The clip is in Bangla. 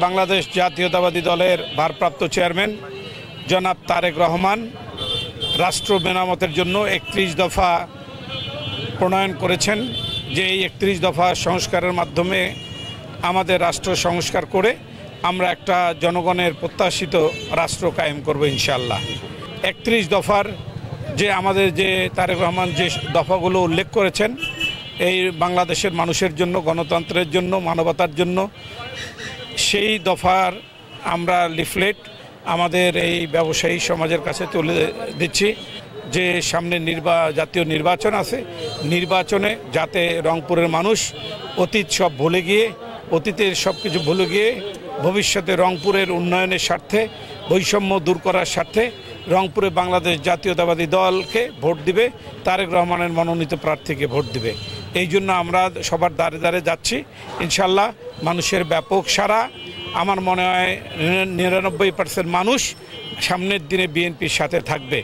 বাংলাদেশ জাতীয়তাবাদী দলের ভারপ্রাপ্ত চেয়ারম্যান জনাব তারেক রহমান রাষ্ট্র মেরামতের জন্য 31 দফা প্রণয়ন করেছেন, যে এই 31 দফা সংস্কারের মাধ্যমে আমাদের রাষ্ট্র সংস্কার করে আমরা একটা জনগণের প্রত্যাশিত রাষ্ট্র কায়েম করব ইনশাআল্লাহ। 31 দফার যে আমাদের যে তারেক রহমান যে দফাগুলো উল্লেখ করেছেন, এই বাংলাদেশের মানুষের জন্য, গণতন্ত্রের জন্য, মানবতার জন্য, সেই দফার আমরা লিফলেট আমাদের এই ব্যবসায়ী সমাজের কাছে তুলে দিচ্ছি যে সামনে জাতীয় নির্বাচন আছে, নির্বাচনে যাতে রংপুরের মানুষ অতীত সব ভুলে গিয়ে, অতীতের সব কিছু ভুলে গিয়ে ভবিষ্যতে রংপুরের উন্নয়নের স্বার্থে, বৈষম্য দূর করার স্বার্থে রংপুরে বাংলাদেশ জাতীয়তাবাদী দলকে ভোট দিবে, তারেক রহমানের মনোনীত প্রার্থীকে ভোট দিবে। এই জন্য আমরা সবার দ্বারে দ্বারে যাচ্ছি। ইনশাল্লাহ মানুষের ব্যাপক সাড়া। আমার মনে হয় 99% মানুষ সামনের দিনে বিএনপির সাথে থাকবে।